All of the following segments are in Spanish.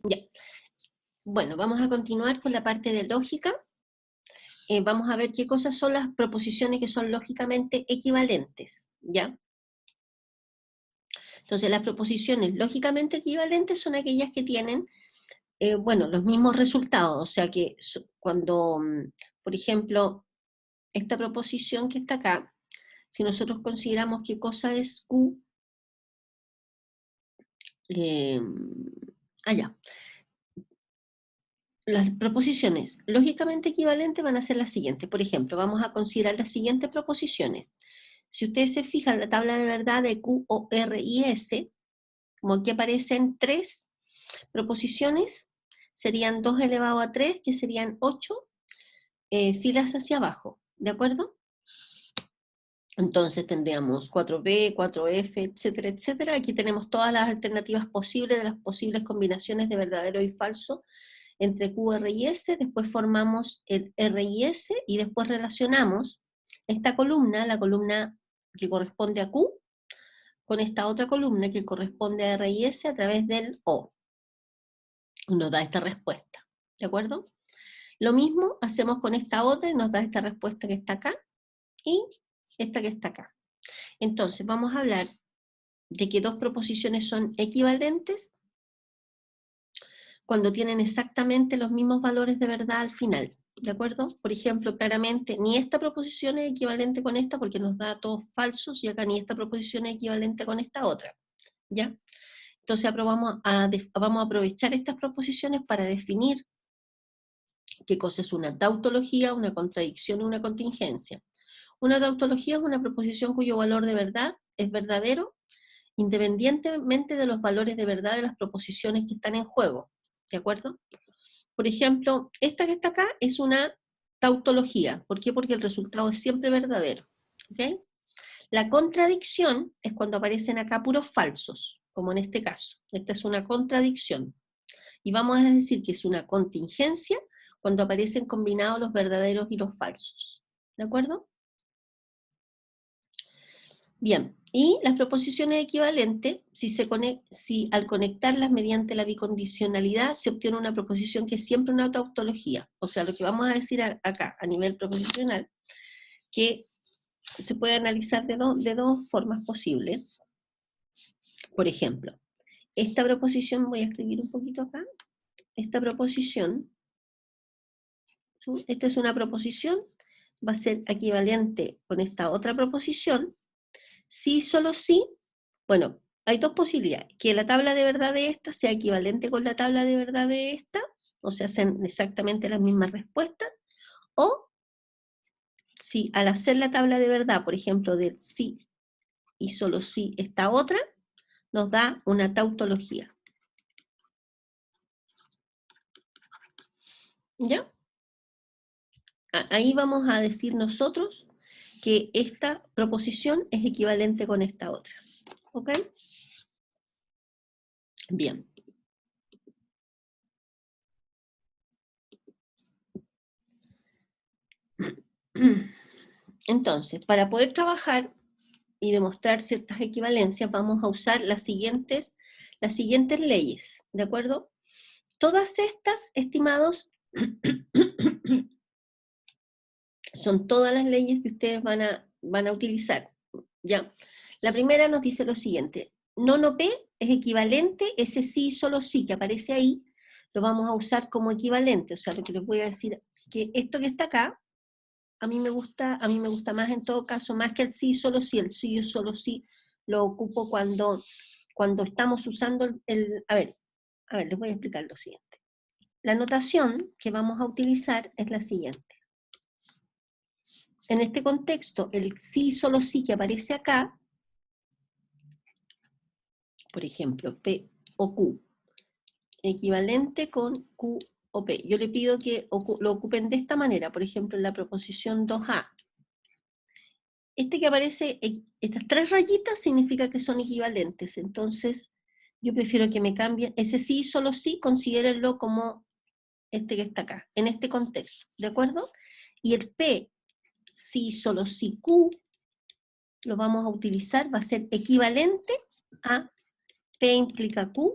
Ya. Bueno, vamos a continuar con la parte de lógica. Vamos a ver qué cosas son las proposiciones que son lógicamente equivalentes, ¿ya? Entonces, las proposiciones lógicamente equivalentes son aquellas que tienen, bueno, los mismos resultados, o sea que cuando, por ejemplo, esta proposición que está acá, si nosotros consideramos qué cosa es Q, allá. Las proposiciones lógicamente equivalentes van a ser las siguientes. Por ejemplo, vamos a considerar las siguientes proposiciones. Si ustedes se fijan, la tabla de verdad de Q, O, R y S, como aquí aparecen 3 proposiciones, serían 2 elevado a 3, que serían 8 filas hacia abajo, ¿de acuerdo? Entonces tendríamos 4B, 4F, etcétera, etcétera. Aquí tenemos todas las alternativas posibles de las posibles combinaciones de verdadero y falso entre Q, R y S, después formamos el R y S, y después relacionamos esta columna, la columna que corresponde a Q, con esta otra columna que corresponde a R y S a través del O. Nos da esta respuesta, ¿de acuerdo? Lo mismo hacemos con esta otra y nos da esta respuesta que está acá, y esta que está acá. Entonces, vamos a hablar de que dos proposiciones son equivalentes cuando tienen exactamente los mismos valores de verdad al final, ¿de acuerdo? Por ejemplo, claramente, ni esta proposición es equivalente con esta porque nos da todos falsos, y acá ni esta proposición es equivalente con esta otra, ¿ya? Entonces vamos a aprovechar estas proposiciones para definir qué cosa es una tautología, una contradicción y una contingencia. Una tautología es una proposición cuyo valor de verdad es verdadero, independientemente de los valores de verdad de las proposiciones que están en juego, ¿de acuerdo? Por ejemplo, esta que está acá es una tautología. ¿Por qué? Porque el resultado es siempre verdadero, ¿ok? La contradicción es cuando aparecen acá puros falsos, como en este caso. Esta es una contradicción. Y vamos a decir que es una contingencia cuando aparecen combinados los verdaderos y los falsos, ¿de acuerdo? Bien, y las proposiciones equivalentes, si al conectarlas mediante la bicondicionalidad se obtiene una proposición que es siempre una tautología. O sea, lo que vamos a decir acá, a nivel proposicional, que se puede analizar de dos formas posibles. Por ejemplo, esta proposición, voy a escribir un poquito acá, esta proposición, esta es una proposición, va a ser equivalente con esta otra proposición, sí, solo sí. Bueno, hay dos posibilidades, que la tabla de verdad de esta sea equivalente con la tabla de verdad de esta, o sea, hacen exactamente las mismas respuestas, o si al hacer la tabla de verdad, por ejemplo, del sí y solo sí esta otra, nos da una tautología. ¿Ya? Ahí vamos a decir nosotros que esta proposición es equivalente con esta otra. ¿Ok? Bien. Entonces, para poder trabajar y demostrar ciertas equivalencias, vamos a usar las siguientes leyes, ¿de acuerdo? Todas estas, estimados, son todas las leyes que ustedes van a utilizar, ¿ya? La primera nos dice lo siguiente: nono P es equivalente, ese sí, solo sí, que aparece ahí, lo vamos a usar como equivalente, o sea, lo que les voy a decir, que esto que está acá, a mí me gusta más en todo caso, más que el sí, solo sí lo ocupo cuando estamos usando a ver, les voy a explicar lo siguiente. La notación que vamos a utilizar es la siguiente. En este contexto, el sí, solo sí que aparece acá, por ejemplo, P o Q, equivalente con Q o P. Yo le pido que lo ocupen de esta manera, por ejemplo, en la proposición 2A. Este que aparece, estas 3 rayitas, significa que son equivalentes. Entonces, yo prefiero que me cambien, ese sí, solo sí, considérenlo como este que está acá, en este contexto, ¿de acuerdo? Y el P, sí, solo sí, Q, lo vamos a utilizar, va a ser equivalente a P implica Q,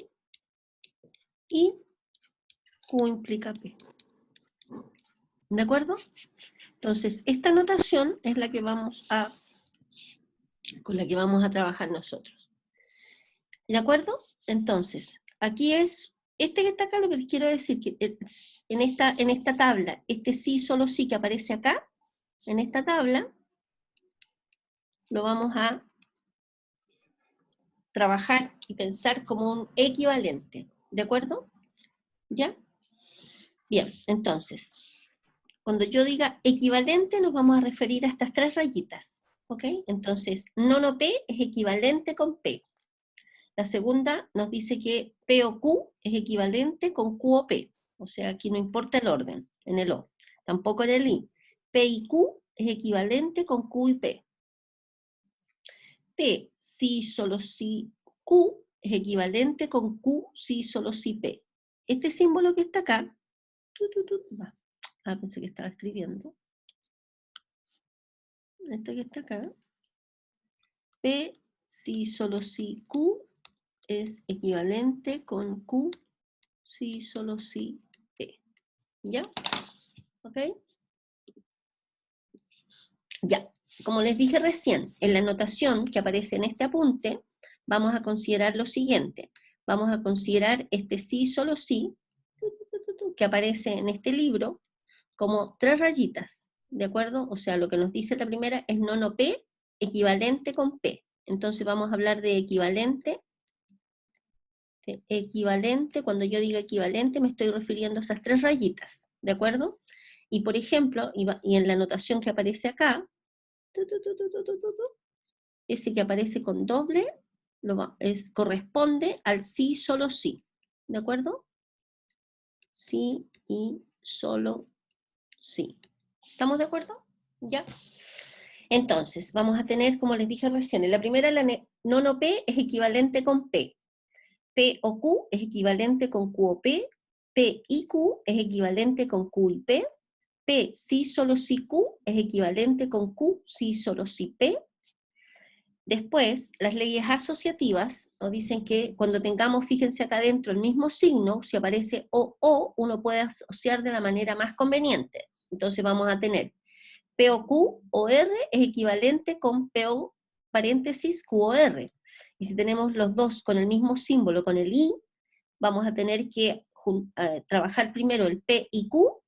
y Q implica P. ¿De acuerdo? Entonces, esta notación es la que con la que vamos a trabajar nosotros. ¿De acuerdo? Entonces, aquí es, este que está acá, lo que les quiero decir, que en esta tabla, este sí, solo sí que aparece acá, en esta tabla, lo vamos a trabajar y pensar como un equivalente. ¿De acuerdo? ¿Ya? Bien, entonces, cuando yo diga equivalente, nos vamos a referir a estas tres rayitas. ¿Ok? Entonces, nono P es equivalente con P. La segunda nos dice que P o Q es equivalente con Q o P. O sea, aquí no importa el orden, en el O. Tampoco en el I. P y Q es equivalente con Q y P. P, sí, solo sí, Q es equivalente con Q, sí, solo sí, P. Este símbolo que está acá, pensé que estaba escribiendo. Este que está acá, P, sí, solo sí, Q es equivalente con Q, sí, solo sí, P. ¿Ya? ¿Ok? Ya. Como les dije recién, en la notación que aparece en este apunte, vamos a considerar lo siguiente. Vamos a considerar este sí, solo sí, que aparece en este libro, como tres rayitas, ¿de acuerdo? O sea, lo que nos dice la primera es nono P, equivalente con P. Entonces vamos a hablar de equivalente. Cuando yo diga equivalente me estoy refiriendo a esas tres rayitas, ¿de acuerdo? Y por ejemplo, y en la notación que aparece acá, ese que aparece con doble, corresponde al sí, solo sí, ¿de acuerdo? Sí y solo sí. ¿Estamos de acuerdo? ¿Ya? Entonces, vamos a tener, como les dije recién, en la primera, nono P es equivalente con P. P o Q es equivalente con Q o P. P y Q es equivalente con Q y P. P, sí, solo sí, Q es equivalente con Q, sí, solo sí, P. Después, las leyes asociativas nos dicen que cuando tengamos, fíjense acá adentro, el mismo signo, si aparece o, uno puede asociar de la manera más conveniente. Entonces vamos a tener POQ o R es equivalente con PO paréntesis Q o R. Y si tenemos los dos con el mismo símbolo, con el I, vamos a tener que trabajar primero el P y Q,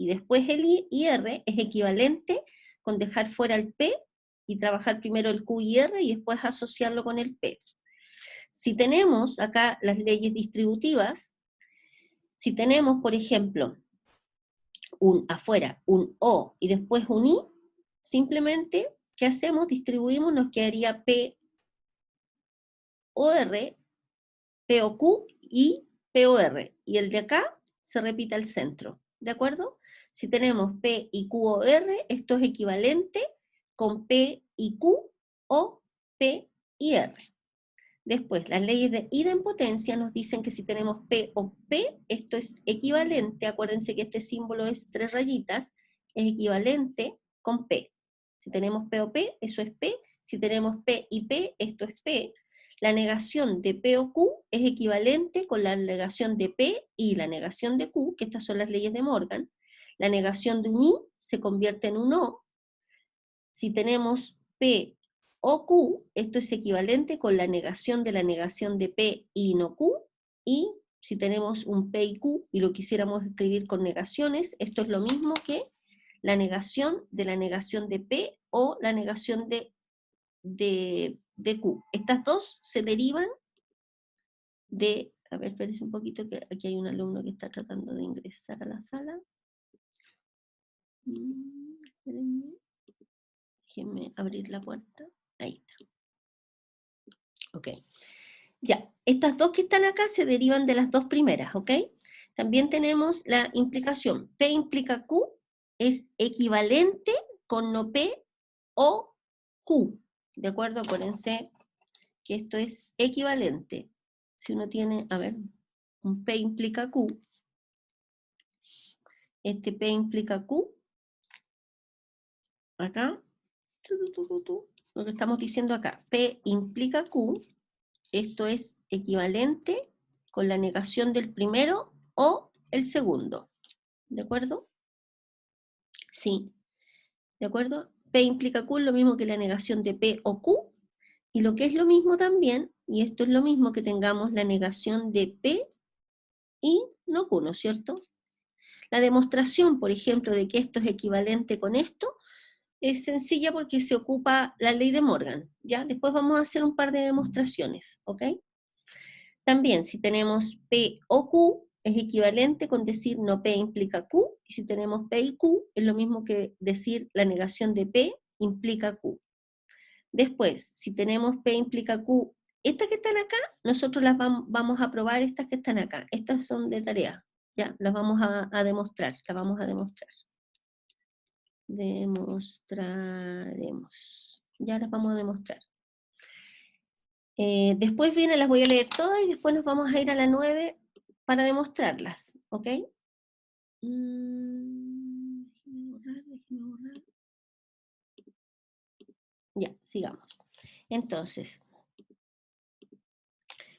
y después el I y R es equivalente con dejar fuera el P y trabajar primero el Q y R y después asociarlo con el P. Si tenemos acá las leyes distributivas, si tenemos, por ejemplo, afuera un O y después un I, simplemente, ¿qué hacemos? Distribuimos, nos quedaría P o R, P o Q y P o R. Y el de acá se repite al centro, ¿de acuerdo? Si tenemos P y Q o R, esto es equivalente con P y Q o P y R. Después, las leyes de idempotencia nos dicen que si tenemos P o P, esto es equivalente, acuérdense que este símbolo es tres rayitas, es equivalente con P. Si tenemos P o P, eso es P. Si tenemos P y P, esto es P. La negación de P o Q es equivalente con la negación de P y la negación de Q, que estas son las leyes de Morgan. La negación de un I se convierte en un O. Si tenemos P o Q, esto es equivalente con la negación de P y no Q, y si tenemos un P y Q y lo quisiéramos escribir con negaciones, esto es lo mismo que la negación de P o la negación de Q. Estas dos se derivan de, a ver, espérense un poquito que aquí hay un alumno que está tratando de ingresar a la sala. Espérenme. Déjenme abrir la puerta. Ahí está. Ok. Ya, estas dos que están acá se derivan de las dos primeras, ¿ok? También tenemos la implicación. P implica Q es equivalente con no P o Q. ¿De acuerdo? Acuérdense que esto es equivalente. Si uno tiene, a ver, un P implica Q, este P implica Q, acá, lo que estamos diciendo acá, P implica Q, esto es equivalente con la negación del primero o el segundo. ¿De acuerdo? Sí. ¿De acuerdo? P implica Q es lo mismo que la negación de P o Q, y lo que es lo mismo también, y esto es lo mismo que tengamos la negación de P y no Q, ¿no es cierto? La demostración, por ejemplo, de que esto es equivalente con esto, es sencilla porque se ocupa la ley de Morgan, ¿ya? Después vamos a hacer un par de demostraciones, ¿ok? También, si tenemos P o Q, es equivalente con decir no P implica Q, y si tenemos P y Q, es lo mismo que decir la negación de P implica Q. Después, si tenemos P implica Q, estas que están acá, nosotros las vamos a probar, estas que están acá. Estas son de tarea, ¿ya? Las vamos a demostrar, las vamos a demostrar. Demostraremos. Ya las vamos a demostrar. Después viene, las voy a leer todas y después nos vamos a ir a la 9 para demostrarlas, ¿ok? Déjeme borrar. Ya, sigamos. Entonces,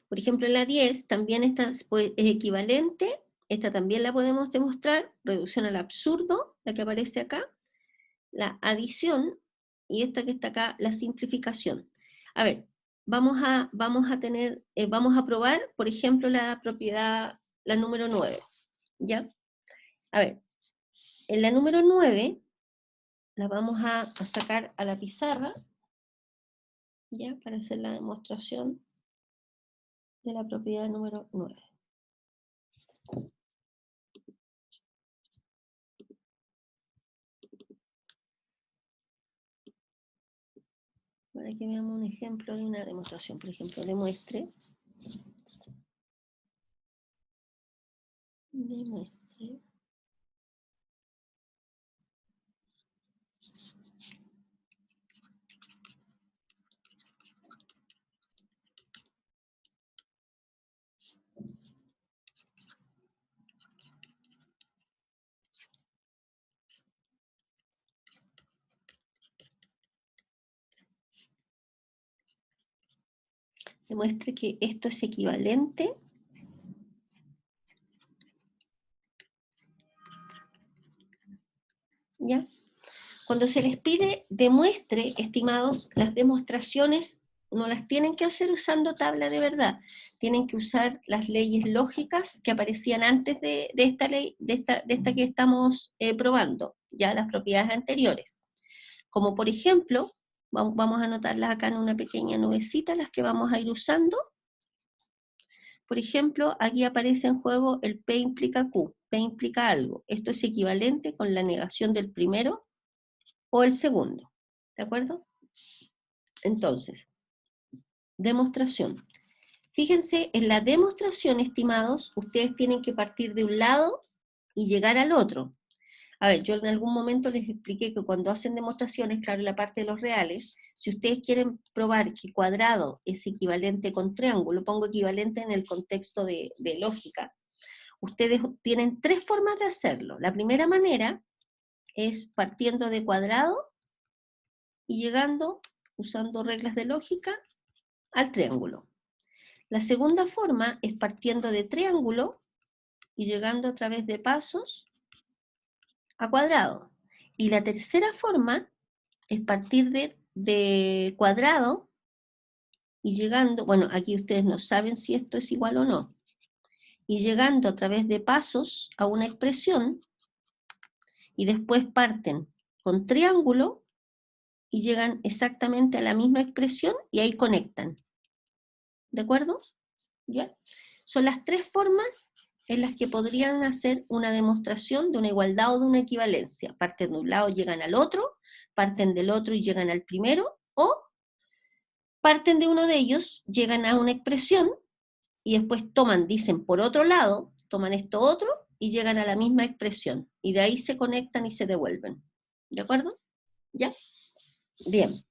por ejemplo, en la 10 también esta es equivalente, esta también la podemos demostrar, reducción al absurdo, la que aparece acá, la adición, y esta que está acá, la simplificación. A ver, vamos a probar, por ejemplo, la propiedad, la número 9, ¿ya? A ver, en la número 9, la vamos a sacar a la pizarra, ¿ya? Para hacer la demostración de la propiedad número 9. Para que veamos un ejemplo de una demostración. Por ejemplo, demuestre. Demuestre que esto es equivalente ¿ya? Cuando se les pide demuestre, estimados, las demostraciones no las tienen que hacer usando tabla de verdad, tienen que usar las leyes lógicas que aparecían antes de esta ley, de esta que estamos probando, ya las propiedades anteriores. Como por ejemplo, vamos a anotarlas acá en una pequeña nubecita, las que vamos a ir usando. Por ejemplo, aquí aparece en juego el P implica Q, P implica algo. Esto es equivalente con la negación del primero o el segundo, ¿de acuerdo? Entonces, demostración. Fíjense, en la demostración, estimados, ustedes tienen que partir de un lado y llegar al otro. A ver, yo en algún momento les expliqué que cuando hacen demostraciones, claro, en la parte de los reales, si ustedes quieren probar que cuadrado es equivalente con triángulo, pongo equivalente en el contexto de lógica, ustedes tienen tres formas de hacerlo. La primera manera es partiendo de cuadrado y llegando, usando reglas de lógica, al triángulo. La segunda forma es partiendo de triángulo y llegando a través de pasos a cuadrado. Y la tercera forma es partir de cuadrado y llegando, bueno, aquí ustedes no saben si esto es igual o no, y llegando a través de pasos a una expresión, y después parten con triángulo y llegan exactamente a la misma expresión y ahí conectan. ¿De acuerdo? ¿Ya? Son las tres formas en las que podrían hacer una demostración de una igualdad o de una equivalencia. Parten de un lado y llegan al otro, parten del otro y llegan al primero, o parten de uno de ellos, llegan a una expresión, y después dicen por otro lado, toman esto otro, y llegan a la misma expresión. Y de ahí se conectan y se devuelven. ¿De acuerdo? ¿Ya? Bien.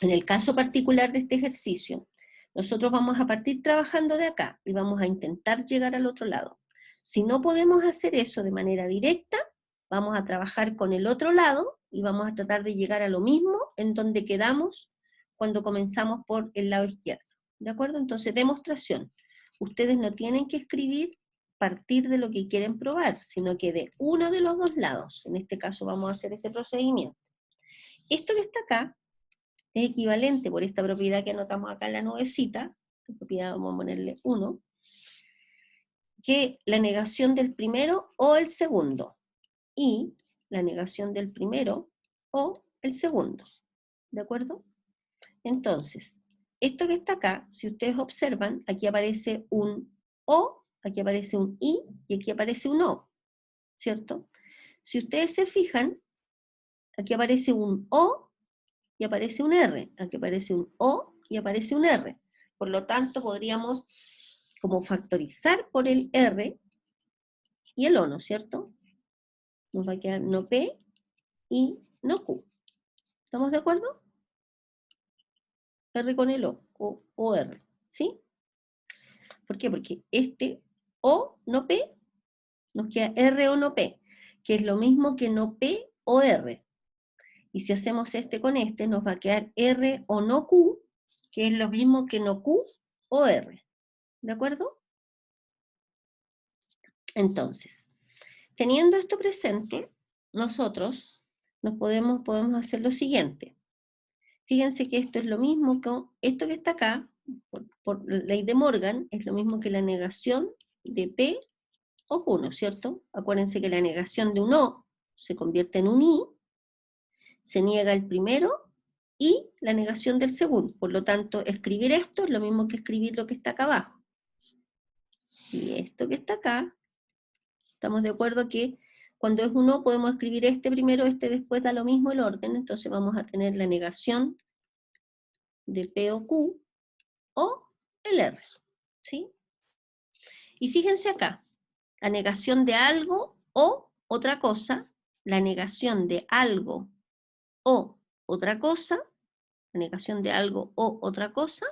En el caso particular de este ejercicio, nosotros vamos a partir trabajando de acá y vamos a intentar llegar al otro lado. Si no podemos hacer eso de manera directa, vamos a trabajar con el otro lado y vamos a tratar de llegar a lo mismo en donde quedamos cuando comenzamos por el lado izquierdo. ¿De acuerdo? Entonces, demostración. Ustedes no tienen que escribir partir de lo que quieren probar, sino que de uno de los dos lados. En este caso vamos a hacer ese procedimiento. Esto que está acá es equivalente por esta propiedad que anotamos acá en la nubecita, la propiedad vamos a ponerle 1, que la negación del primero o el segundo, y la negación del primero o el segundo, ¿de acuerdo? Entonces, esto que está acá, si ustedes observan, aquí aparece un O, aquí aparece un I, y aquí aparece un O, ¿cierto? Si ustedes se fijan, aquí aparece un O y aparece un R, aquí aparece un O y aparece un R. Por lo tanto, podríamos como factorizar por el R y el O, ¿no es cierto? Nos va a quedar no P y no Q. ¿Estamos de acuerdo? R con el o R, ¿sí? ¿Por qué? Porque este O no P nos queda R o no P, que es lo mismo que no P o R. Y si hacemos este con este, nos va a quedar R o no Q, que es lo mismo que no Q o R. ¿De acuerdo? Entonces, teniendo esto presente, nosotros podemos hacer lo siguiente. Fíjense que esto es lo mismo que esto que está acá, por ley de Morgan, es lo mismo que la negación de P o Q, ¿no es cierto? Acuérdense que la negación de un O se convierte en un I, se niega el primero y la negación del segundo. Por lo tanto, escribir esto es lo mismo que escribir lo que está acá abajo. Y esto que está acá, estamos de acuerdo que cuando es un O podemos escribir este primero, este después, da lo mismo el orden, entonces vamos a tener la negación de P o Q o el R, ¿sí? Y fíjense acá, la negación de algo o otra cosa, la negación de algo o otra cosa, la negación de algo o otra cosa,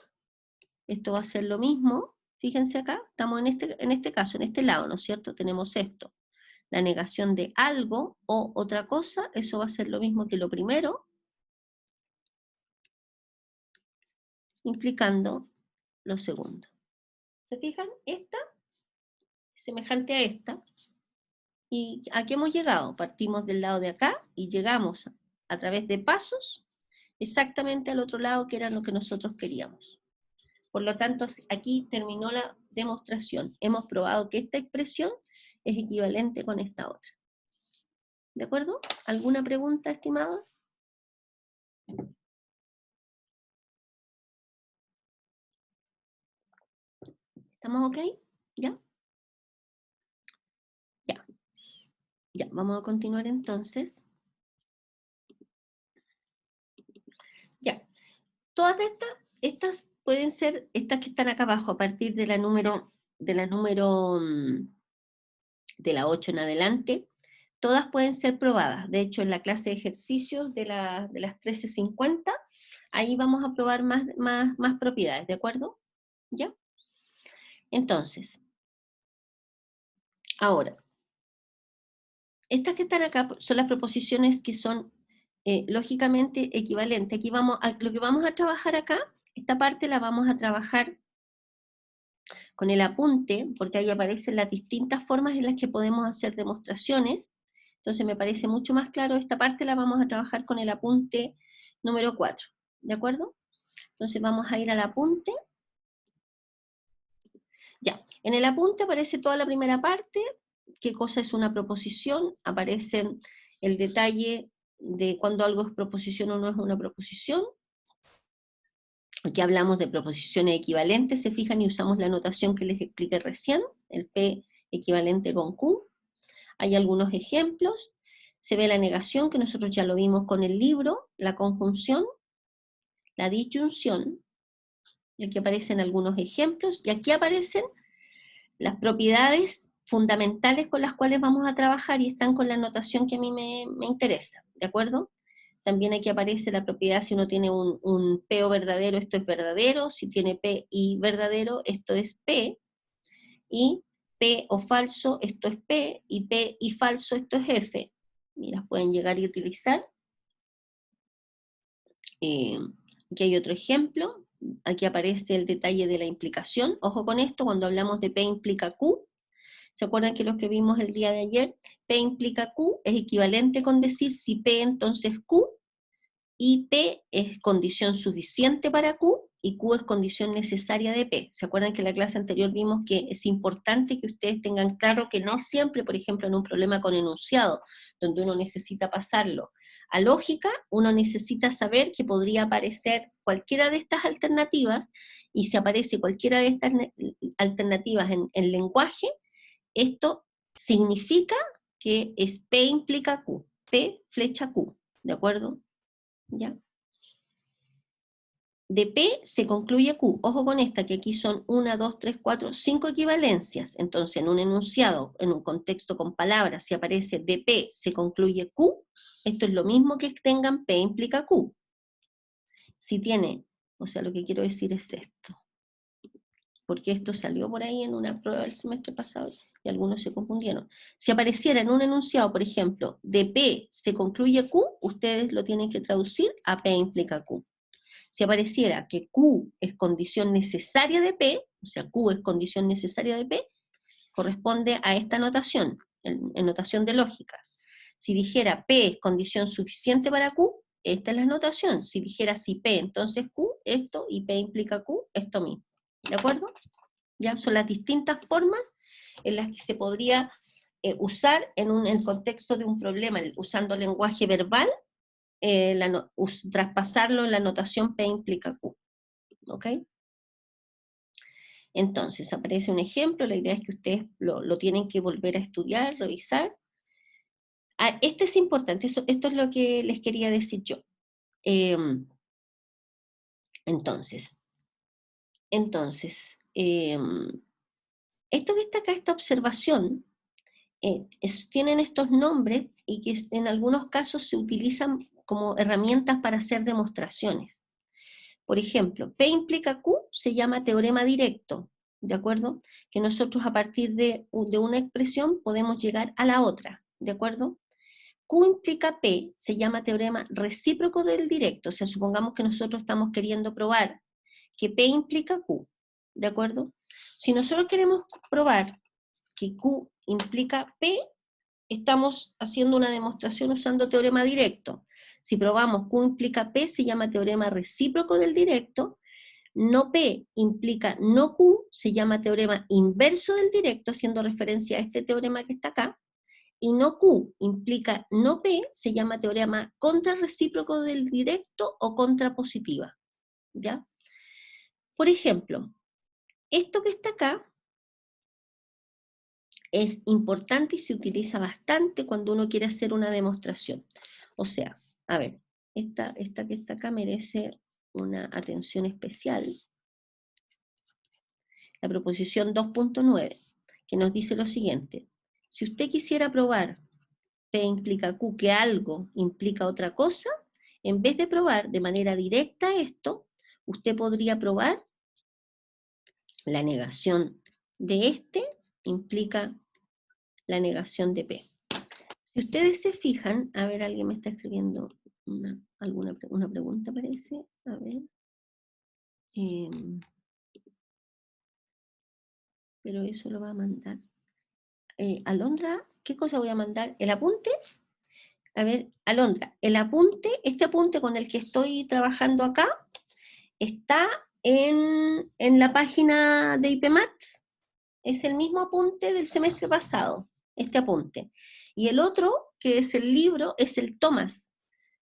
esto va a ser lo mismo, fíjense acá, estamos en este caso, en este lado, ¿no es cierto? Tenemos esto, la negación de algo o otra cosa, eso va a ser lo mismo que lo primero, implicando lo segundo. ¿Se fijan? Esta es semejante a esta, ¿y a qué hemos llegado? Partimos del lado de acá y llegamos a través de pasos exactamente al otro lado que era lo que nosotros queríamos. Por lo tanto, aquí terminó la demostración. Hemos probado que esta expresión es equivalente con esta otra. ¿De acuerdo? ¿Alguna pregunta, estimados? ¿Estamos ok? ¿Ya? Ya. Ya, vamos a continuar entonces. Ya. Todas estas pueden ser, estas que están acá abajo, a partir de la número, de la 8 en adelante, todas pueden ser probadas. De hecho, en la clase de ejercicios de las 13:50, ahí vamos a probar más propiedades, ¿de acuerdo? ¿Ya? Entonces, ahora, estas que están acá son las proposiciones que son lógicamente equivalentes. Aquí lo que vamos a trabajar acá, esta parte la vamos a trabajar con el apunte, porque ahí aparecen las distintas formas en las que podemos hacer demostraciones. Entonces me parece mucho más claro, esta parte la vamos a trabajar con el apunte número 4, ¿de acuerdo? Entonces vamos a ir al apunte. Ya, en el apunte aparece toda la primera parte, qué cosa es una proposición, aparece el detalle de cuando algo es proposición o no es una proposición. Aquí hablamos de proposiciones equivalentes, se fijan y usamos la notación que les expliqué recién, el P equivalente con Q. Hay algunos ejemplos, se ve la negación, que nosotros ya lo vimos con el libro, la conjunción, la disyunción, y aquí aparecen algunos ejemplos, y aquí aparecen las propiedades fundamentales con las cuales vamos a trabajar y están con la notación que a mí me interesa, ¿de acuerdo? También aquí aparece la propiedad si uno tiene un P o verdadero, esto es verdadero, si tiene P y verdadero, esto es P, y P o falso, esto es P, y P y falso, esto es F. Y las pueden llegar y utilizar. Aquí hay otro ejemplo, aquí aparece el detalle de la implicación. Ojo con esto, cuando hablamos de P implica Q, ¿Se acuerdan que los que vimos el día de ayer? P implica Q, es equivalente con decir si P entonces Q, y P es condición suficiente para Q, y Q es condición necesaria de P. ¿Se acuerdan que en la clase anterior vimos que es importante que ustedes tengan claro que no siempre, por ejemplo, en un problema con enunciado, donde uno necesita pasarlo a lógica, uno necesita saber que podría aparecer cualquiera de estas alternativas, y si aparece cualquiera de estas alternativas en lenguaje, esto significa que es P implica Q, P flecha Q, ¿de acuerdo? ¿Ya? De P se concluye Q. Ojo con esta, que aquí son 1, 2, 3, 4, 5 equivalencias. Entonces, en un enunciado, en un contexto con palabras, si aparece de P se concluye Q, esto es lo mismo que tengan P implica Q. Si tiene, o sea, lo que quiero decir es esto, porque esto salió por ahí en una prueba del semestre pasado y algunos se confundieron. Si apareciera en un enunciado, por ejemplo, de P se concluye Q, ustedes lo tienen que traducir a P implica Q. Si apareciera que Q es condición necesaria de P, o sea, Q es condición necesaria de P, corresponde a esta notación, en notación de lógica. Si dijera P es condición suficiente para Q, esta es la notación. Si dijera si P, entonces Q, esto, y P implica Q, esto mismo. ¿De acuerdo? Ya son las distintas formas en las que se podría usar en el contexto de un problema, usando lenguaje verbal, traspasarlo en la notación P implica Q. ¿Ok? Entonces, aparece un ejemplo, la idea es que ustedes lo tienen que volver a estudiar, revisar. Este es importante, esto es lo que les quería decir yo. Entonces, esto que está acá, esta observación, tienen estos nombres y que en algunos casos se utilizan como herramientas para hacer demostraciones. Por ejemplo, P implica Q se llama teorema directo, ¿de acuerdo? Que nosotros a partir de una expresión podemos llegar a la otra, ¿de acuerdo? Q implica P se llama teorema recíproco del directo, o sea, supongamos que nosotros estamos queriendo probar que P implica Q, ¿de acuerdo? Si nosotros queremos probar que Q implica P, estamos haciendo una demostración usando teorema directo. Si probamos Q implica P, se llama teorema recíproco del directo. No P implica no Q, se llama teorema inverso del directo, haciendo referencia a este teorema que está acá. Y no Q implica no P, se llama teorema contrarrecíproco del directo o contrapositiva. ¿Ya? Por ejemplo, esto que está acá es importante y se utiliza bastante cuando uno quiere hacer una demostración. O sea, a ver, esta que está acá merece una atención especial. La proposición 2.9, que nos dice lo siguiente. Si usted quisiera probar P implica Q que algo implica otra cosa, en vez de probar de manera directa esto, usted podría probar la negación de este implica la negación de P. Si ustedes se fijan, a ver, alguien me está escribiendo una pregunta, parece. A ver. Pero eso lo va a mandar. Alondra, ¿qué cosa voy a mandar? ¿El apunte? A ver, Alondra, el apunte, este apunte con el que estoy trabajando acá, está en la página de IPMAT. Es el mismo apunte del semestre pasado, este apunte. Y el otro, que es el libro, es el Tomás.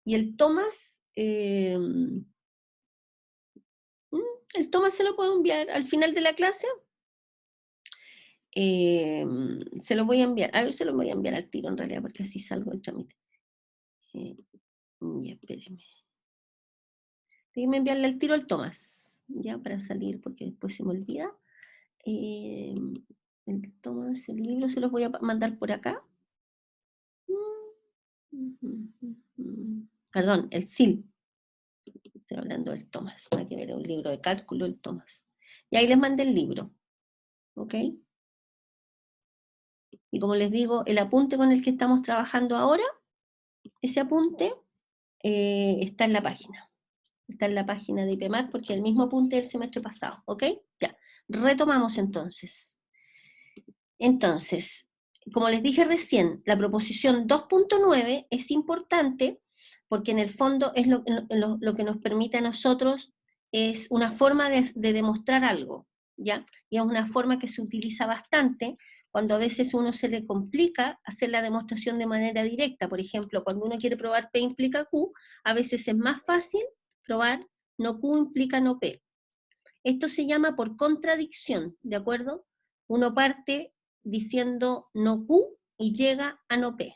Y el Tomás, el Tomás se lo puedo enviar al final de la clase. Se lo voy a enviar, a ver, se lo voy a enviar al tiro en realidad, porque así salgo del trámite. Ya, espérenme. Déjenme enviarle al tiro al Tomás, ya, para salir, porque después se me olvida. El Tomás, el libro, se los voy a mandar por acá. Perdón, el SIL. Estoy hablando del Tomás, hay que ver un libro de cálculo, el Tomás. Y ahí les mandé el libro, ¿ok? Y como les digo, el apunte con el que estamos trabajando ahora, ese apunte está en la página. Está en la página de IPMAT porque es el mismo apunte del semestre pasado, ¿ok? Ya, retomamos entonces. Entonces, como les dije recién, la proposición 2.9 es importante porque en el fondo es lo que nos permite a nosotros, es una forma de demostrar algo, ¿ya? Y es una forma que se utiliza bastante cuando a veces uno se le complica hacer la demostración de manera directa. Por ejemplo, cuando uno quiere probar P implica Q, a veces es más fácil probar no Q implica no P. Esto se llama por contradicción, ¿de acuerdo? Uno parte diciendo no Q y llega a no P.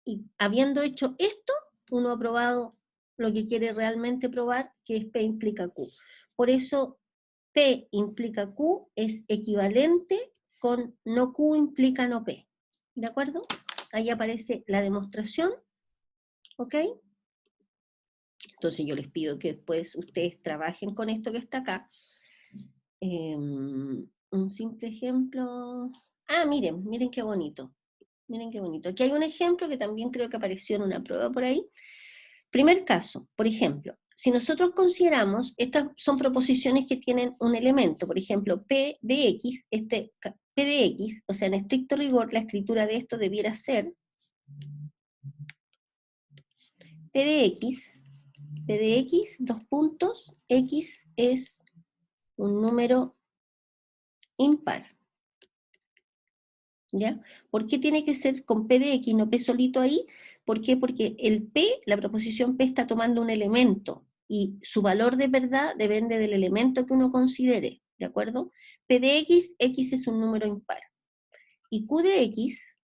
Y habiendo hecho esto, uno ha probado lo que quiere realmente probar, que es P implica Q. Por eso P implica Q es equivalente con no Q implica no P. ¿De acuerdo? Ahí aparece la demostración, ¿ok? Entonces yo les pido que después ustedes trabajen con esto que está acá. Un simple ejemplo. Ah, miren qué bonito. Miren qué bonito. Aquí hay un ejemplo que también creo que apareció en una prueba por ahí. Primer caso, por ejemplo, si nosotros consideramos, estas son proposiciones que tienen un elemento, por ejemplo, P de X, P de X, o sea, en estricto rigor, la escritura de esto debiera ser P de X, dos puntos, X es un número impar. ¿Ya? ¿Por qué tiene que ser con P de X, no P solito ahí? ¿Por qué? Porque el P, la proposición P está tomando un elemento, y su valor de verdad depende del elemento que uno considere, ¿de acuerdo? P de X, X es un número impar. Y Q de X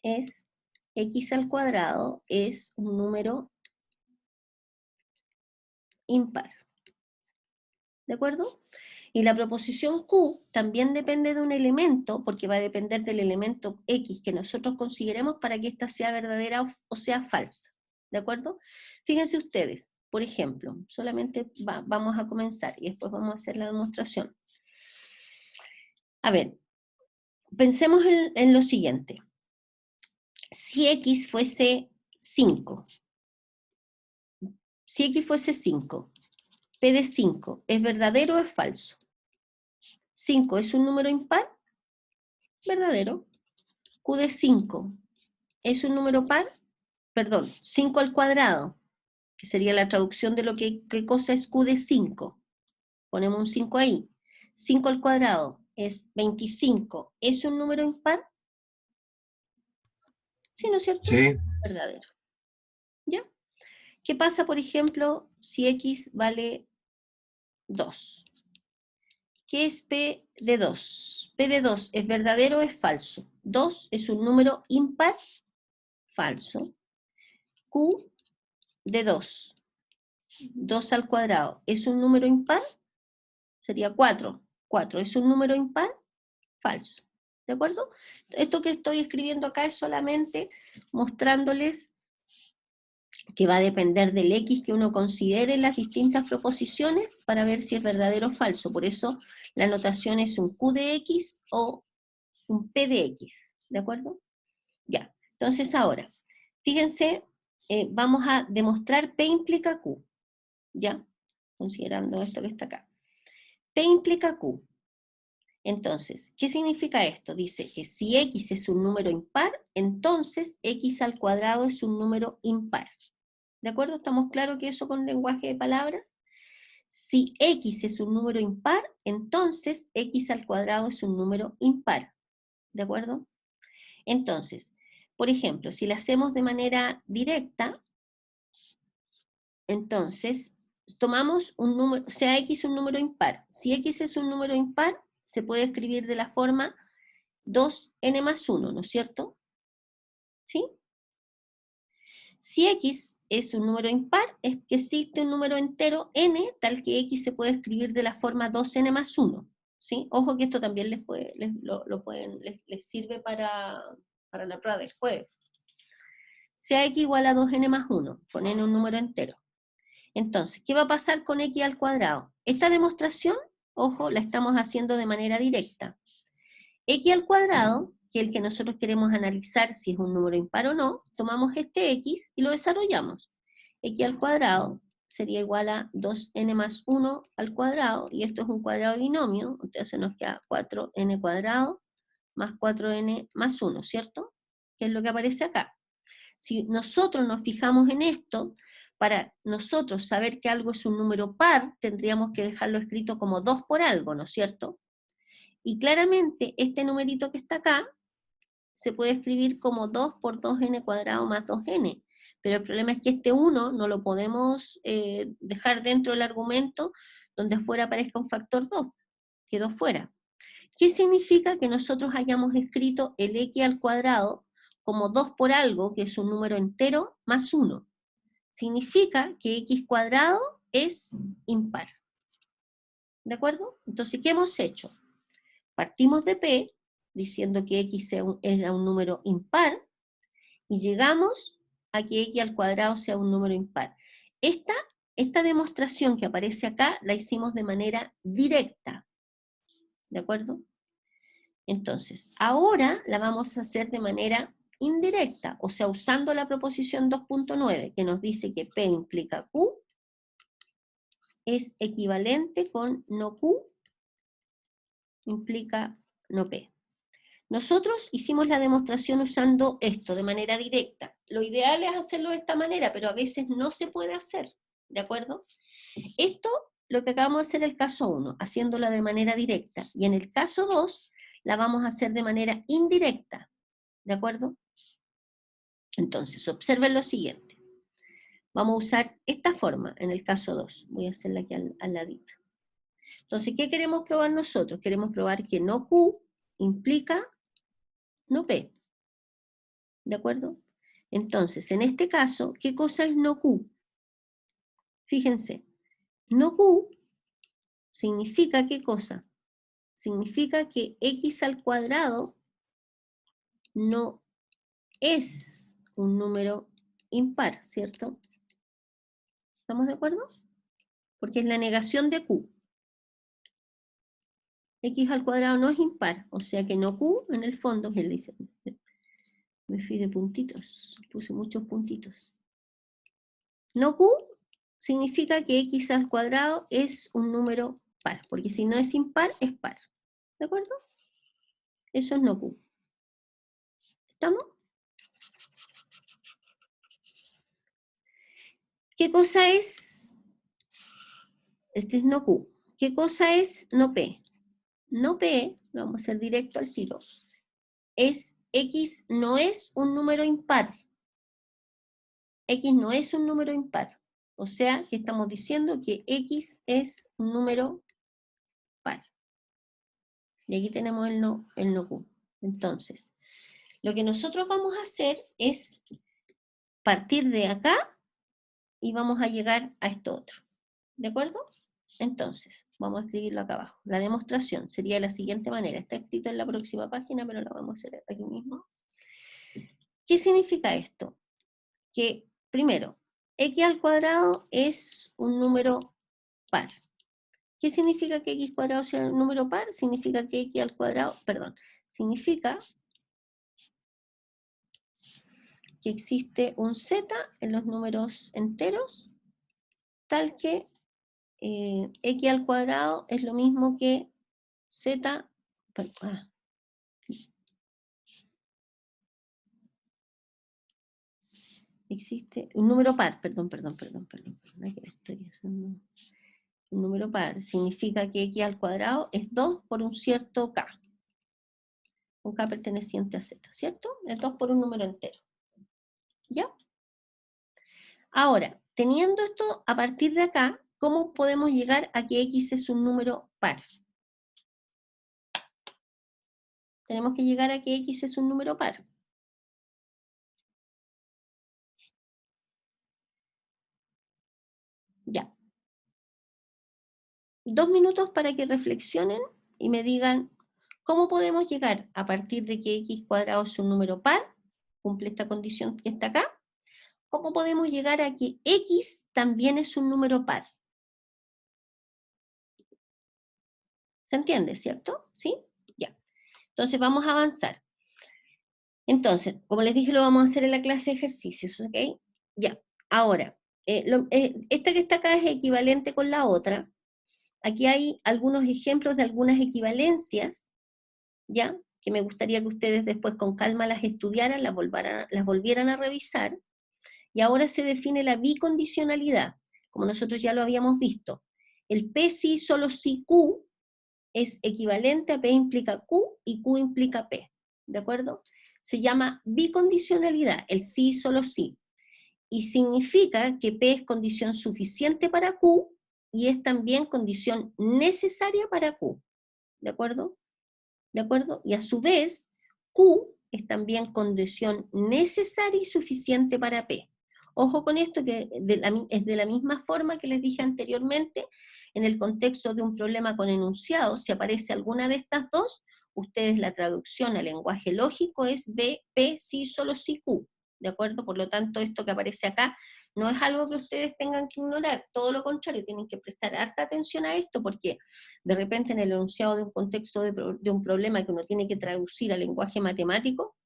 es X al cuadrado, es un número impar. ¿De acuerdo? Y la proposición Q también depende de un elemento, porque va a depender del elemento X que nosotros consideremos para que ésta sea verdadera o sea falsa. ¿De acuerdo? Fíjense ustedes, por ejemplo, solamente vamos a comenzar y después vamos a hacer la demostración. A ver, pensemos en lo siguiente. Si X fuese 5, si X fuese 5, P de 5, ¿es verdadero o es falso? 5 es un número impar, verdadero. Q de 5 es un número par, perdón, 5 al cuadrado, que sería la traducción de lo que qué cosa es Q de 5. Ponemos un 5 ahí. 5 al cuadrado es 25. ¿Es un número impar? Sí, ¿no es cierto? Sí. Verdadero. ¿Ya? ¿Qué pasa, por ejemplo, si X vale 2? ¿Qué es P de 2? P de 2 ¿es verdadero o es falso? 2 es un número impar, falso. Q de 2. 2 al cuadrado, ¿es un número impar? Sería 4. 4 es un número impar, falso. ¿De acuerdo? Esto que estoy escribiendo acá es solamente mostrándoles que va a depender del X que uno considere en las distintas proposiciones para ver si es verdadero o falso. Por eso la notación es un Q de X o un P de X. ¿De acuerdo? Ya. Entonces ahora, fíjense, vamos a demostrar P implica Q. ¿Ya? Considerando esto que está acá. P implica Q. Entonces, ¿qué significa esto? Dice que si X es un número impar, entonces X al cuadrado es un número impar. ¿De acuerdo? ¿Estamos claros que eso con lenguaje de palabras? Si X es un número impar, entonces X al cuadrado es un número impar. ¿De acuerdo? Entonces, por ejemplo, si lo hacemos de manera directa, entonces tomamos un número, sea X un número impar. Si X es un número impar, se puede escribir de la forma 2n más 1, ¿no es cierto? ¿Sí? Si X es un número impar, es que existe un número entero n, tal que X se puede escribir de la forma 2n más 1. ¿Sí? Ojo que esto también les sirve para la prueba del jueves. Sea X igual a 2n más 1, con n un número entero. Entonces, ¿qué va a pasar con X al cuadrado? Esta demostración, ojo, la estamos haciendo de manera directa. X al cuadrado, que es el que nosotros queremos analizar si es un número impar o no, tomamos este X y lo desarrollamos. X al cuadrado sería igual a 2n más 1 al cuadrado, y esto es un cuadrado binomio, entonces nos queda 4n cuadrado más 4n más 1, ¿cierto? Que es lo que aparece acá. Si nosotros nos fijamos en esto, para nosotros saber que algo es un número par, tendríamos que dejarlo escrito como 2 por algo, ¿no es cierto? Y claramente este numerito que está acá se puede escribir como 2 por 2n cuadrado más 2n. Pero el problema es que este 1 no lo podemos dejar dentro del argumento donde afuera aparezca un factor 2, quedó fuera. ¿Qué significa que nosotros hayamos escrito el x al cuadrado como 2 por algo, que es un número entero, más 1? Significa que x cuadrado es impar. ¿De acuerdo? Entonces, ¿qué hemos hecho? Partimos de P, diciendo que x era un número impar, y llegamos a que x al cuadrado sea un número impar. Esta demostración que aparece acá la hicimos de manera directa. ¿De acuerdo? Entonces, ahora la vamos a hacer de manera indirecta, o sea, usando la proposición 2.9, que nos dice que P implica Q, es equivalente con no Q implica no P. Nosotros hicimos la demostración usando esto de manera directa. Lo ideal es hacerlo de esta manera, pero a veces no se puede hacer, ¿de acuerdo? Esto lo que acabamos de hacer en el caso 1, haciéndola de manera directa, y en el caso 2 la vamos a hacer de manera indirecta, ¿de acuerdo? Entonces, observen lo siguiente. Vamos a usar esta forma en el caso 2. Voy a hacerla aquí al ladito. Entonces, ¿qué queremos probar nosotros? Queremos probar que no Q implica no P. ¿De acuerdo? Entonces, en este caso, ¿qué cosa es no Q? Fíjense, no Q significa ¿qué cosa? Significa que x al cuadrado no es un número impar, ¿cierto? ¿Estamos de acuerdo? Porque es la negación de Q. X al cuadrado no es impar, o sea que no Q en el fondo, él dice, me fui de puntitos, puse muchos puntitos. No Q significa que X al cuadrado es un número par, porque si no es impar, es par. ¿De acuerdo? Eso es no Q. ¿Estamos? ¿Qué cosa es? Este es no Q. ¿Qué cosa es no P? No P, lo vamos a hacer directo al tiro, es X no es un número impar. X no es un número impar. O sea, que estamos diciendo que X es un número par. Y aquí tenemos el no Q. Entonces, lo que nosotros vamos a hacer es partir de acá y vamos a llegar a esto otro. ¿De acuerdo? Entonces, vamos a escribirlo acá abajo. La demostración sería de la siguiente manera. Está escrito en la próxima página, pero lo vamos a hacer aquí mismo. ¿Qué significa esto? Que, primero, x al cuadrado es un número par. ¿Qué significa que x cuadrado sea un número par? Significa que x al cuadrado, significa que existe un z en los números enteros, tal que x al cuadrado es lo mismo que z, existe un número par, perdón, un número par significa que x al cuadrado es 2 por un cierto k, un k perteneciente a z, ¿cierto? Es 2 por un número entero, ¿ya? Ahora, teniendo esto a partir de acá, ¿cómo podemos llegar a que x es un número par? Tenemos que llegar a que x es un número par. Ya. 2 minutos para que reflexionen y me digan cómo podemos llegar a partir de que x cuadrado es un número par, cumple esta condición que está acá, ¿cómo podemos llegar a que x también es un número par? ¿Se entiende, cierto? ¿Sí? Ya. Entonces vamos a avanzar. Entonces, como les dije, lo vamos a hacer en la clase de ejercicios, ¿ok? Ya. Ahora, esta que está acá es equivalente con la otra. Aquí hay algunos ejemplos de algunas equivalencias, ¿ya? que me gustaría que ustedes después con calma las estudiaran, las volvieran a revisar. Y ahora se define la bicondicionalidad, como nosotros ya lo habíamos visto. El P sí, solo sí Q es equivalente a P implica Q y Q implica P, ¿de acuerdo? Se llama bicondicionalidad, el sí, solo sí. Y significa que P es condición suficiente para Q y es también condición necesaria para Q, ¿de acuerdo? ¿De acuerdo? Y a su vez, Q es también condición necesaria y suficiente para P. Ojo con esto, que es de la misma forma que les dije anteriormente, en el contexto de un problema con enunciado, si aparece alguna de estas dos, ustedes la traducción al lenguaje lógico es B, P, sí, solo sí, Q. ¿De acuerdo? Por lo tanto, esto que aparece acá no es algo que ustedes tengan que ignorar, todo lo contrario, tienen que prestar harta atención a esto, porque de repente en el enunciado de un contexto de un problema que uno tiene que traducir al lenguaje matemático,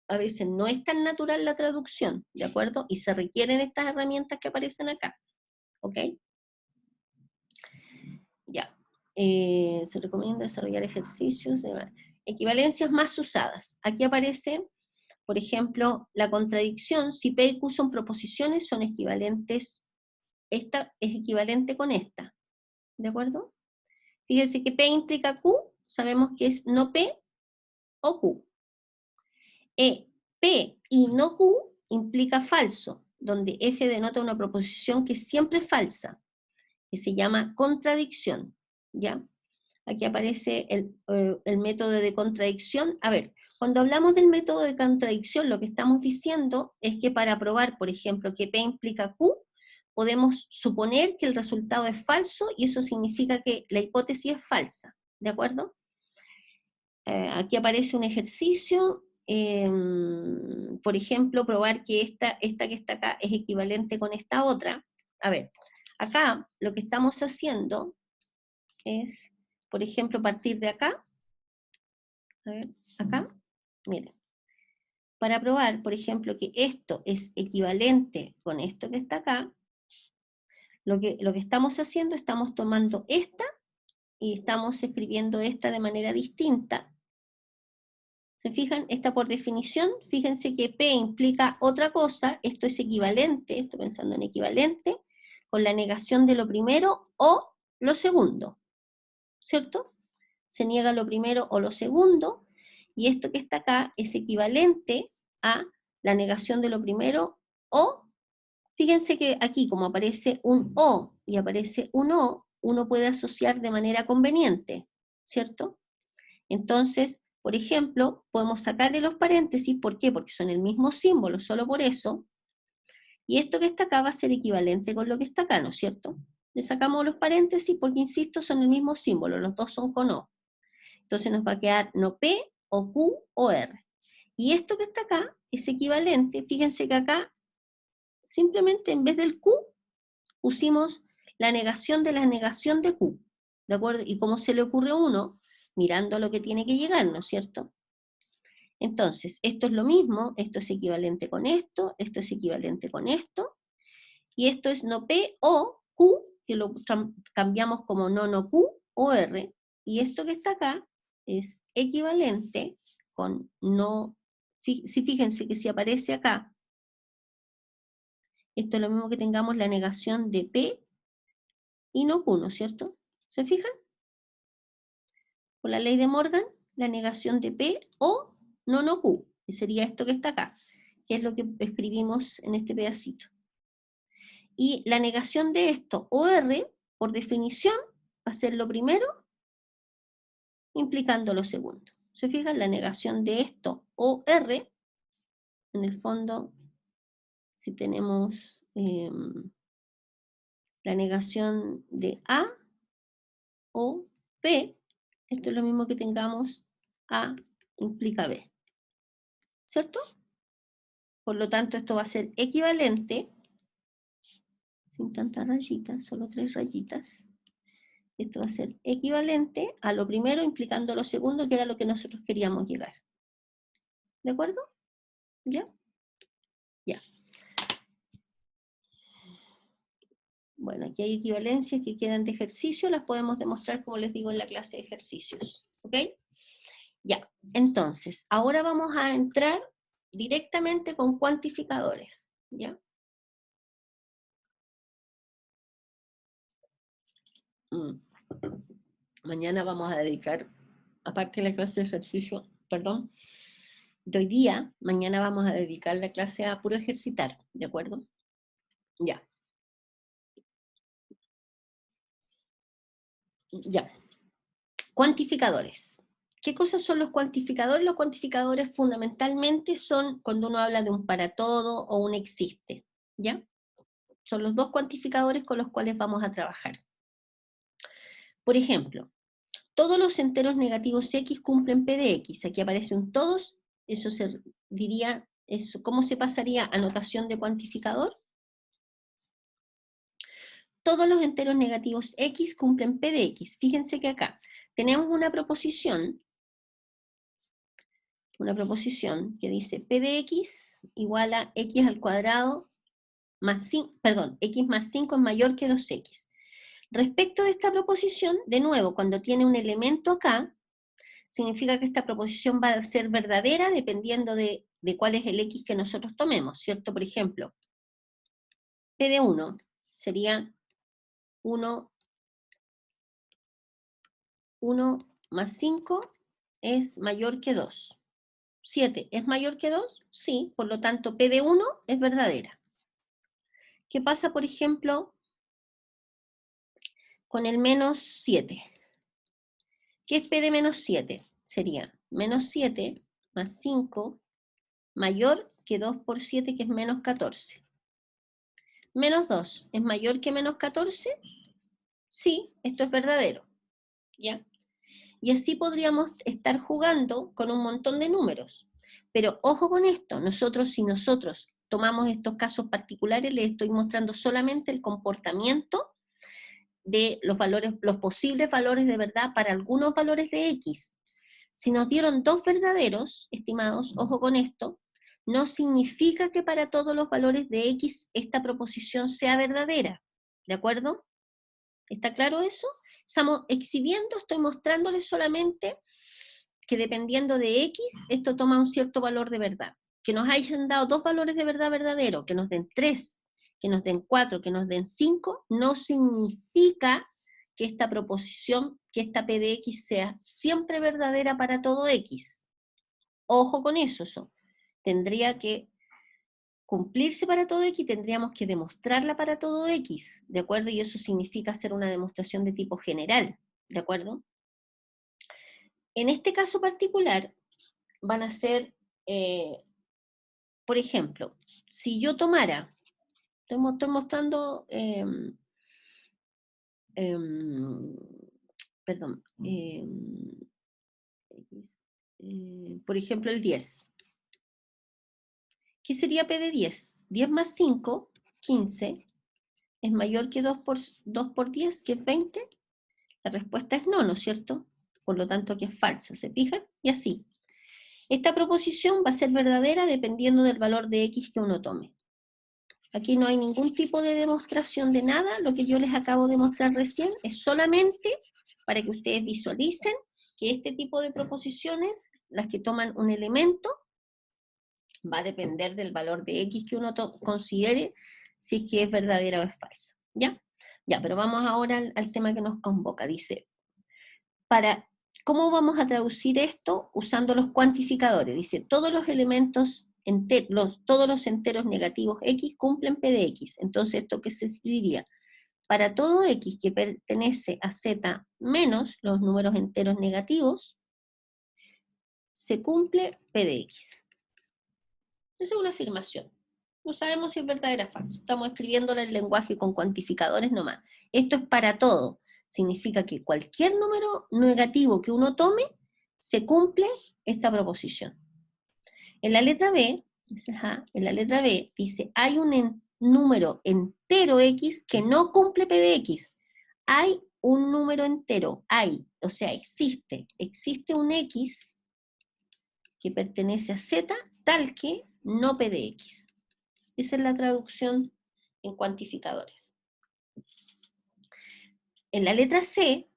a veces no es tan natural la traducción, ¿de acuerdo? Y se requieren estas herramientas que aparecen acá, ¿ok? Ya. Se recomienda desarrollar ejercicios de equivalencias más usadas. Aquí aparece, por ejemplo, la contradicción. Si P y Q son proposiciones, son equivalentes. Esta es equivalente con esta, ¿de acuerdo? Fíjense que P implica Q, sabemos que es no P o Q. P y no Q implica falso, donde F denota una proposición que siempre es falsa, que se llama contradicción, ¿ya? Aquí aparece el método de contradicción. A ver, cuando hablamos del método de contradicción, lo que estamos diciendo es que para probar, por ejemplo, que P implica Q, podemos suponer que el resultado es falso y eso significa que la hipótesis es falsa, ¿de acuerdo? Aquí aparece un ejercicio, por ejemplo, probar que esta que está acá es equivalente con esta otra. A ver, acá lo que estamos haciendo es, por ejemplo, partir de acá. A ver, acá, miren. Para probar, por ejemplo, que esto es equivalente con esto que está acá, lo que estamos haciendo, estamos tomando esta y estamos escribiendo esta de manera distinta. ¿Se fijan? Esta por definición, fíjense que P implica otra cosa, esto es equivalente, estoy pensando en equivalente, con la negación de lo primero o lo segundo, ¿cierto? Se niega lo primero o lo segundo, y esto que está acá es equivalente a la negación de lo primero o, fíjense que aquí como aparece un o y aparece un o, uno puede asociar de manera conveniente, ¿cierto? Entonces, por ejemplo, podemos sacarle los paréntesis, ¿por qué? Porque son el mismo símbolo, solo por eso, y esto que está acá va a ser equivalente con lo que está acá, ¿no es cierto? Le sacamos los paréntesis porque, insisto, son el mismo símbolo, los dos son con O. Entonces nos va a quedar no P, o Q, o R. Y esto que está acá es equivalente, fíjense que acá, simplemente en vez del Q, pusimos la negación de la negación de Q, ¿de acuerdo? Y cómo se le ocurre a uno, mirando a lo que tiene que llegar, ¿no es cierto? Entonces, esto es lo mismo, esto es equivalente con esto es equivalente con esto, y esto es no P o Q, que lo cambiamos como no Q o R, y esto que está acá es equivalente con no, si fíjense que si aparece acá, esto es lo mismo que tengamos la negación de P y no Q, ¿no es cierto? ¿Se fijan? Por la ley de Morgan, la negación de P o no Q, que sería esto que está acá, que es lo que escribimos en este pedacito. Y la negación de esto, OR, por definición, va a ser lo primero, implicando lo segundo. ¿Se fijan? La negación de esto, OR, en el fondo, si tenemos la negación de A o P, esto es lo mismo que tengamos A implica B. ¿Cierto? Por lo tanto, esto va a ser equivalente, sin tantas rayitas, solo 3 rayitas. Esto va a ser equivalente a lo primero implicando lo segundo, que era lo que nosotros queríamos llegar. ¿De acuerdo? ¿Ya? Ya. Bueno, aquí hay equivalencias que quedan de ejercicio, las podemos demostrar, como les digo, en la clase de ejercicios. ¿Ok? Ya, entonces, ahora vamos a entrar directamente con cuantificadores, ¿ya? Mañana vamos a dedicar, aparte de la clase de ejercicio, perdón, de hoy día, mañana vamos a dedicar la clase a puro ejercitar, ¿de acuerdo? Ya. Ya. Cuantificadores. ¿Qué cosas son los cuantificadores? Los cuantificadores fundamentalmente son cuando uno habla de un para todo o un existe, ¿ya? Son los dos cuantificadores con los cuales vamos a trabajar. Por ejemplo, todos los enteros negativos x cumplen p de x. Aquí aparece un todos, eso se diría, eso, ¿cómo se pasaría a notación de cuantificador? Todos los enteros negativos x cumplen p de x. Fíjense que acá tenemos una proposición que dice p de x igual a x al cuadrado más 5, perdón, x más 5 es mayor que 2x. Respecto de esta proposición, de nuevo, cuando tiene un elemento acá, significa que esta proposición va a ser verdadera dependiendo de cuál es el x que nosotros tomemos, ¿cierto? Por ejemplo, p de 1 sería 1 más 5 es mayor que 2. 7 es mayor que 2, sí, por lo tanto p de 1 es verdadera. ¿Qué pasa, por ejemplo, con el menos 7? ¿Qué es p de menos 7? Sería menos 7 más 5 mayor que 2 por 7, que es menos 14. Menos 2 es mayor que menos 14, sí, esto es verdadero, ¿ya? Y así podríamos estar jugando con un montón de números. Pero ojo con esto, si nosotros tomamos estos casos particulares, les estoy mostrando solamente el comportamiento de los valores, los posibles valores de verdad para algunos valores de X. Si nos dieron dos verdaderos, estimados, ojo con esto, no significa que para todos los valores de X esta proposición sea verdadera, ¿de acuerdo? ¿Está claro eso? Estamos exhibiendo, estoy mostrándoles solamente que dependiendo de X, esto toma un cierto valor de verdad. Que nos hayan dado dos valores de verdad verdadero, que nos den 3, que nos den 4, que nos den 5, no significa que esta proposición, que esta P de X sea siempre verdadera para todo X. Ojo con eso. Tendría que cumplirse para todo X, tendríamos que demostrarla para todo X, ¿de acuerdo? Y eso significa hacer una demostración de tipo general, ¿de acuerdo? En este caso particular, van a ser, por ejemplo, si yo tomara, estoy mostrando, perdón, por ejemplo el 10. ¿Qué sería P de 10? 10 más 5, 15, es mayor que 2 por 10, que es 20. La respuesta es no, ¿no es cierto? Por lo tanto, aquí es falsa, ¿se fijan? Y así. Esta proposición va a ser verdadera dependiendo del valor de X que uno tome. Aquí no hay ningún tipo de demostración de nada, lo que yo les acabo de mostrar recién es solamente para que ustedes visualicen que este tipo de proposiciones, las que toman un elemento, va a depender del valor de X que uno considere, si es que es verdadera o es falsa. ¿Ya? Ya, pero vamos ahora al tema que nos convoca. Dice, ¿cómo vamos a traducir esto? Usando los cuantificadores. Dice, todos los elementos, todos los enteros negativos X cumplen P de X. Entonces, ¿esto qué se escribiría? Para todo X que pertenece a Z menos los números enteros negativos, se cumple P de X. Esa es una afirmación. No sabemos si es verdadera o falsa. Estamos escribiéndola en lenguaje con cuantificadores nomás. Esto es para todo. Significa que cualquier número negativo que uno tome, se cumple esta proposición. En la letra B, dice, hay un número entero X que no cumple P de X. Hay un número entero, o sea, existe un X que pertenece a Z, tal que no P de X. Esa es la traducción en cuantificadores. En la letra C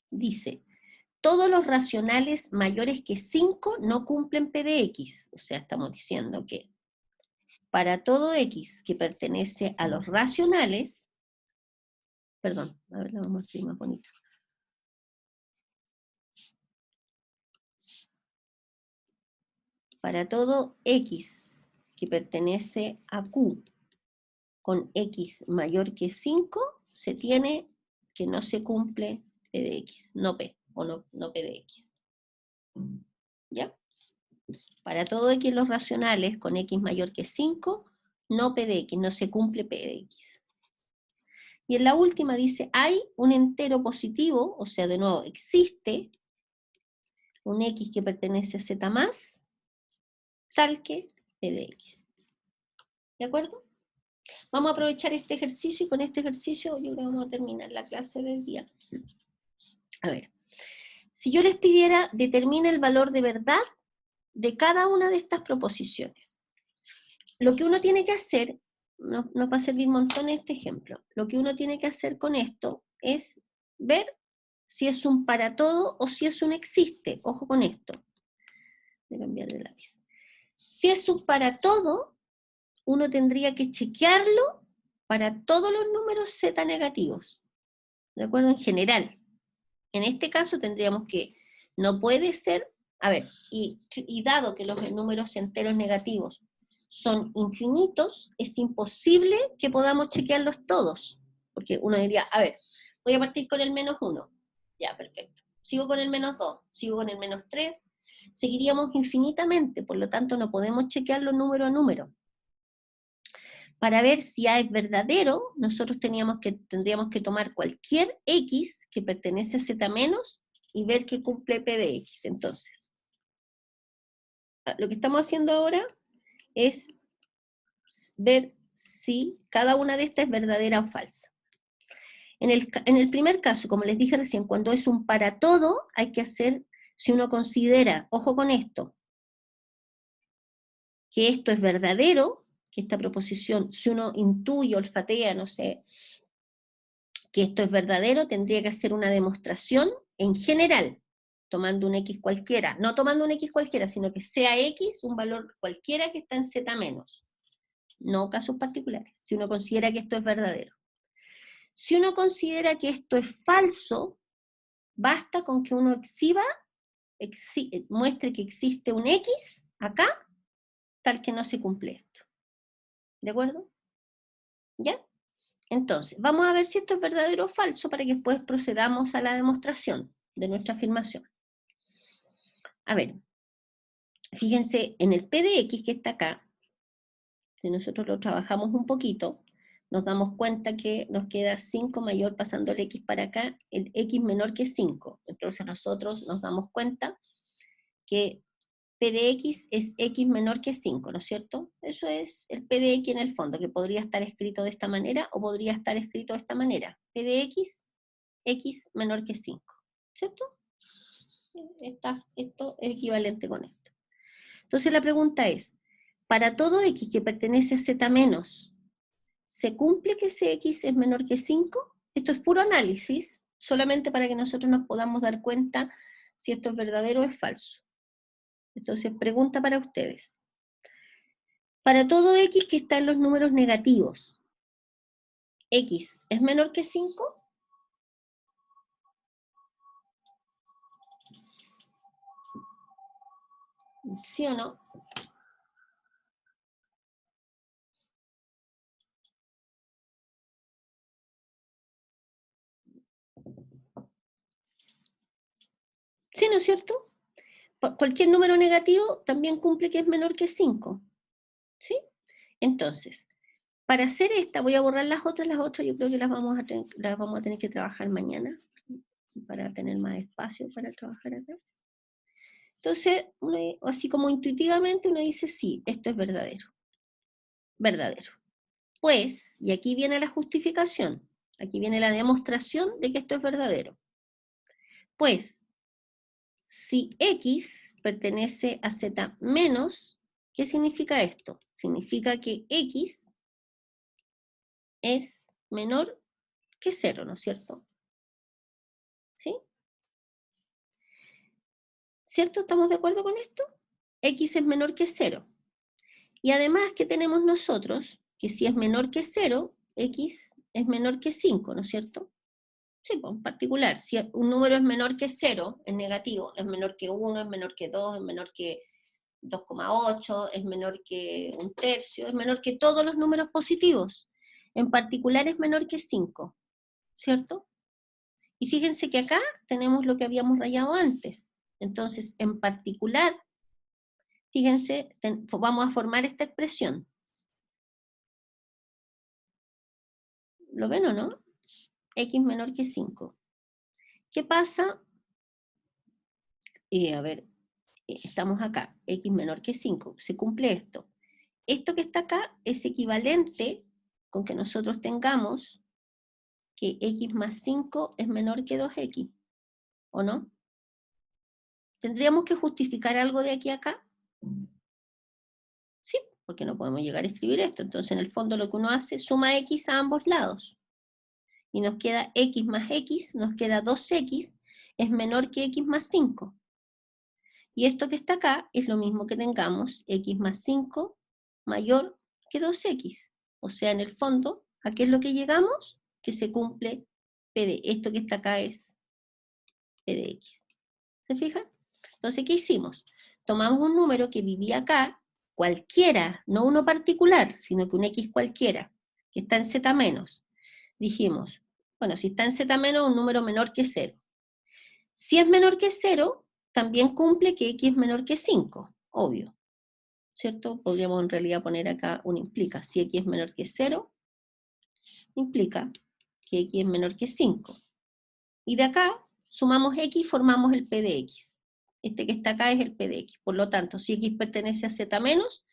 dice, todos los racionales mayores que 5 no cumplen P de X. O sea, estamos diciendo que para todo X que pertenece a los racionales, perdón, a ver, la vamos a escribir más bonito. Para todo X que pertenece a Q con X mayor que 5, se tiene que no se cumple P de X, no P, o no P de X. ¿Ya? Para todo X los racionales con X mayor que 5, no P de X, no se cumple P de X. Y en la última dice, hay un entero positivo, o sea, de nuevo, existe un X que pertenece a Z más, tal que P de X. ¿De acuerdo? Vamos a aprovechar este ejercicio y con este ejercicio yo creo que vamos a terminar la clase del día. A ver, si yo les pidiera determine el valor de verdad de cada una de estas proposiciones. Lo que uno tiene que hacer, nos va a servir un montón este ejemplo, lo que uno tiene que hacer con esto es ver si es un para todo o si es un existe. Ojo con esto. Voy a cambiar de lápiz. Si es un para todo, uno tendría que chequearlo para todos los números Z negativos. ¿De acuerdo? En general. En este caso tendríamos que, no puede ser, a ver, y dado que los números enteros negativos son infinitos, es imposible que podamos chequearlos todos. Porque uno diría, a ver, voy a partir con el -1. Ya, perfecto. Sigo con el -2, sigo con el -3. Seguiríamos infinitamente, por lo tanto no podemos chequearlo número a número. Para ver si A es verdadero, nosotros tendríamos que tomar cualquier X que pertenece a Z menos y ver que cumple P de X. Entonces, lo que estamos haciendo ahora es ver si cada una de estas es verdadera o falsa. En el primer caso, como les dije recién, cuando es un para todo, hay que hacer, si uno considera, ojo con esto, que esto es verdadero, que esta proposición, si uno intuye, olfatea, no sé, que esto es verdadero, tendría que hacer una demostración en general, tomando un X cualquiera, no tomando un X cualquiera, sino que sea X un valor cualquiera que está en Z menos, no casos particulares, si uno considera que esto es verdadero. Si uno considera que esto es falso, basta con que uno muestre que existe un X acá, tal que no se cumple esto. ¿De acuerdo? ¿Ya? Entonces, vamos a ver si esto es verdadero o falso para que después procedamos a la demostración de nuestra afirmación. A ver, fíjense, en el P de X que está acá, si nosotros lo trabajamos un poquito, nos damos cuenta que nos queda 5 mayor pasando el X para acá, el X menor que 5. Entonces nosotros nos damos cuenta que P de X es X menor que 5, ¿no es cierto? Eso es el P de X en el fondo, que podría estar escrito de esta manera o podría estar escrito de esta manera. P de X, X menor que 5, ¿cierto? Esto es equivalente con esto. Entonces la pregunta es, para todo X que pertenece a Z menos, ¿se cumple que ese X es menor que 5? Esto es puro análisis, solamente para que nosotros nos podamos dar cuenta si esto es verdadero o es falso. Entonces, pregunta para ustedes. Para todo X que está en los números negativos, ¿X es menor que 5? ¿Sí o no? ¿Sí, no es cierto? Cualquier número negativo también cumple que es menor que 5. ¿Sí? Entonces, para hacer esta, voy a borrar las otras yo creo que las vamos a tener que trabajar mañana, para tener más espacio para trabajar acá. Entonces, así como intuitivamente uno dice, sí, esto es verdadero. Verdadero. Pues, y aquí viene la justificación, aquí viene la demostración de que esto es verdadero. Pues, si X pertenece a Z menos, ¿qué significa esto? Significa que X es menor que 0, ¿no es cierto? ¿Sí? ¿Cierto? ¿Estamos de acuerdo con esto? X es menor que 0. Y además, ¿qué tenemos nosotros? Que si es menor que 0, X es menor que 5, ¿no es cierto? Sí, pues, en particular, si un número es menor que 0, es negativo, es menor que 1, es menor que 2, es menor que 2,8, es menor que un tercio, es menor que todos los números positivos. En particular es menor que 5, ¿cierto? Y fíjense que acá tenemos lo que habíamos rayado antes. Entonces, en particular, fíjense, vamos a formar esta expresión. ¿Lo ven o no? X menor que 5. ¿Qué pasa? A ver, estamos acá, X menor que 5. Se cumple esto. Esto que está acá es equivalente con que nosotros tengamos que X más 5 es menor que 2X, ¿o no? ¿Tendríamos que justificar algo de aquí a acá? Sí, porque no podemos llegar a escribir esto. Entonces, en el fondo lo que uno hace, suma X a ambos lados. Y nos queda X más X, nos queda 2X, es menor que X más 5. Y esto que está acá es lo mismo que tengamos X más 5 mayor que 2X. O sea, en el fondo, ¿a qué es lo que llegamos? Que se cumple P de esto que está acá es P de X. ¿Se fijan? Entonces, ¿qué hicimos? Tomamos un número que vivía acá, cualquiera, no uno particular, sino que un X cualquiera, que está en Z menos. Dijimos, bueno, si está en Z menos, un número menor que 0. Si es menor que 0, también cumple que X es menor que 5, obvio. ¿Cierto? Podríamos en realidad poner acá un implica. Si X es menor que 0, implica que X es menor que 5. Y de acá sumamos X y formamos el P de X. Este que está acá es el P de X. Por lo tanto, si X pertenece a Z menos,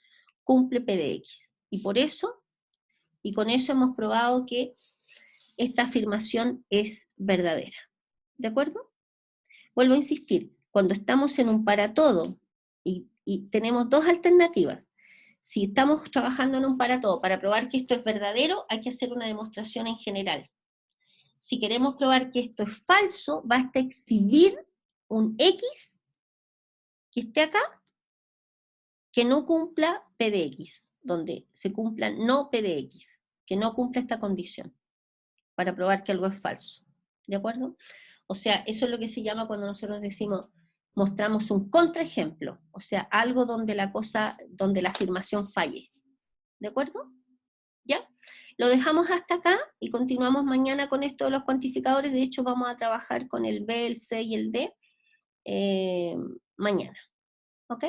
cumple P de X. Y por eso, y con eso hemos probado que esta afirmación es verdadera. ¿De acuerdo? Vuelvo a insistir, cuando estamos en un para todo y tenemos dos alternativas, si estamos trabajando en un para todo para probar que esto es verdadero, hay que hacer una demostración en general. Si queremos probar que esto es falso, basta exhibir un X que esté acá, que no cumpla P de X, donde se cumpla no P de X, que no cumpla esta condición, para probar que algo es falso. ¿De acuerdo? O sea, eso es lo que se llama cuando nosotros decimos, mostramos un contraejemplo, o sea, algo donde donde la afirmación falle. ¿De acuerdo? ¿Ya? Lo dejamos hasta acá y continuamos mañana con esto de los cuantificadores. De hecho, vamos a trabajar con el B, el C y el D mañana. ¿Ok?